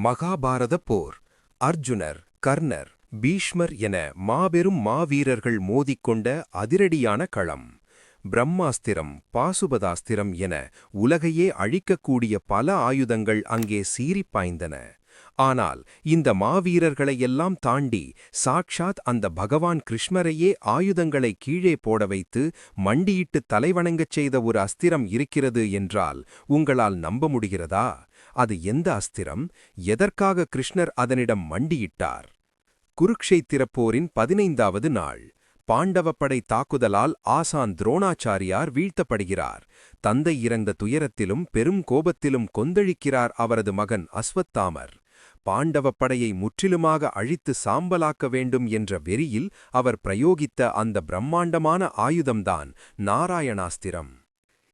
மகாபாரத போர். அர்ஜுனர், கர்ணர், பீஷ்மர் என மாபெரும் மாவீரர்கள் மோதிக்கொண்ட அதிரடியான களம். பிரம்மாஸ்திரம், பாசுபதாஸ்திரம் என உலகையே அழிக்கக்கூடிய பல ஆயுதங்கள் அங்கே சீறிப் பாய்ந்தன. ஆனால் இந்த மாவீரர்களையெல்லாம் தாண்டி சாக்ஷாத் அந்த பகவான் கிருஷ்ணரையே ஆயுதங்களை கீழே போட வைத்து மண்டியிட்டு தலைவணங்கச் செய்த ஒரு அஸ்திரம் இருக்கிறது என்றால் உங்களால் நம்ப முடிகிறதா? அது எந்த அஸ்திரம்? எதற்காக கிருஷ்ணர் அதனிடம் மண்டியிட்டார்? குருக்ஷேத்திரப் போரின் 15வது நாள். பாண்டவப்படை தாக்குதலால் ஆசான் துரோணாச்சாரியார் வீழ்த்தப்படுகிறார். தந்தை இறந்த துயரத்திலும் பெரும் கோபத்திலும் கொந்தளிக்கிறார் அவரது மகன் அஸ்வத்தாமர். பாண்டவப்படையை முற்றிலுமாக அழித்து சாம்பலாக்க வேண்டும் என்ற வெறியில் அவர் பிரயோகித்த அந்த பிரம்மாண்டமான ஆயுதம்தான் நாராயணாஸ்திரம்.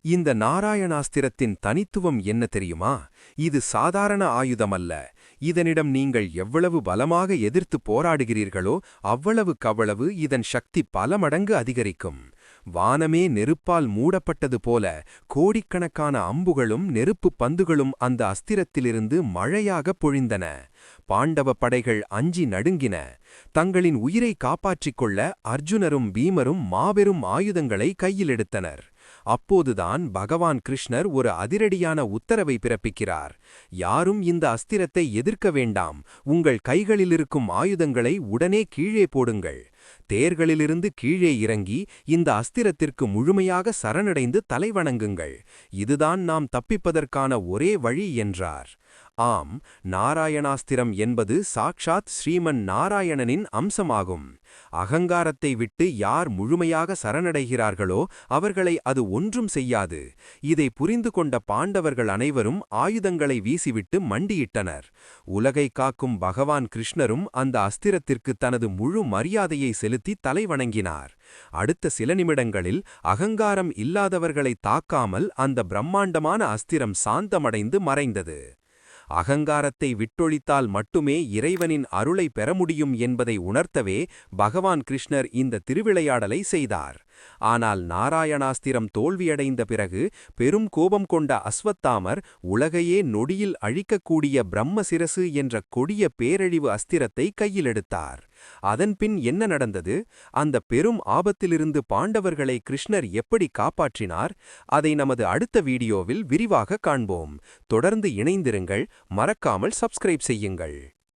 இந்த நாராயணாஸ்திரத்தின் தனித்துவம் என்ன தெரியுமா? இது சாதாரண ஆயுதமல்ல. இதனிடம் நீங்கள் எவ்வளவு பலமாக எதிர்த்து போராடுகிறீர்களோ அவ்வளவுக்கவ்வளவு இதன் சக்தி பல மடங்கு அதிகரிக்கும். வானமே நெருப்பால் மூடப்பட்டது போல கோடிக்கணக்கான அம்புகளும் நெருப்பு பந்துகளும் அந்த அஸ்திரத்திலிருந்து மழையாக பொழிந்தன. பாண்டவ படைகள் அஞ்சி நடுங்கின. தங்களின் உயிரை காப்பாற்றிக் கொள்ள அர்ஜுனரும் பீமரும் மாபெரும் ஆயுதங்களை கையில் எடுத்தனர். அப்போதுதான் பகவான் கிருஷ்ணர் ஒரு அதிரடியான உத்தரவை பிறப்பிக்கிறார். யாரும் இந்த அஸ்திரத்தை எதிர்க்க வேண்டாம். உங்கள் கைகளிலிருக்கும் ஆயுதங்களை உடனே கீழே போடுங்கள். தேர்களிலிருந்து கீழே இறங்கி இந்த அஸ்திரத்திற்கு முழுமையாக சரணடைந்து தலைவணங்குங்கள். இதுதான் நாம் தப்பிப்பதற்கான ஒரே வழி என்றார். ஆம், நாராயணாஸ்திரம் என்பது சாக்ஷாத் ஸ்ரீமன் நாராயணனின் அம்சமாகும். அகங்காரத்தை விட்டு யார் முழுமையாக சரணடைகிறார்களோ அவர்களை அது ஒன்றும் செய்யாது. இதை புரிந்து கொண்ட பாண்டவர்கள் அனைவரும் ஆயுதங்களை வீசிவிட்டு மண்டியிட்டனர். உலகை காக்கும் பகவான் கிருஷ்ணரும் அந்த அஸ்திரத்திற்கு தனது முழு மரியாதையை செலுத்தி தலைவணங்கினார். அடுத்த சில நிமிடங்களில் அகங்காரம் இல்லாதவர்களை தாக்காமல் அந்த பிரம்மாண்டமான அஸ்திரம் சாந்தமடைந்து மறைந்தது. அகங்காரத்தை விட்டொழித்தால் மட்டுமே இறைவனின் அருளை பெற முடியும் என்பதை உணர்த்தவே பகவான் கிருஷ்ணர் இந்த திருவிளையாடலை செய்தார். ஆனால் நாராயணாஸ்திரம் தோல்வியடைந்த பிறகு பெரும் கோபம் கொண்ட அஸ்வத்தாமர் உலகையே நொடியில் அழிக்கக்கூடிய பிரம்மசிரசு என்ற கொடிய பேரழிவு அஸ்திரத்தை கையிலெடுத்தார். அதன்பின் என்ன நடந்தது? அந்த பெரும் ஆபத்திலிருந்து பாண்டவர்களை கிருஷ்ணர் எப்படி காப்பாற்றினார்? அதை நமது அடுத்த வீடியோவில் விரிவாக காண்போம். தொடர்ந்து இணைந்திருங்கள். மறக்காமல் சப்ஸ்கிரைப் செய்யுங்கள்.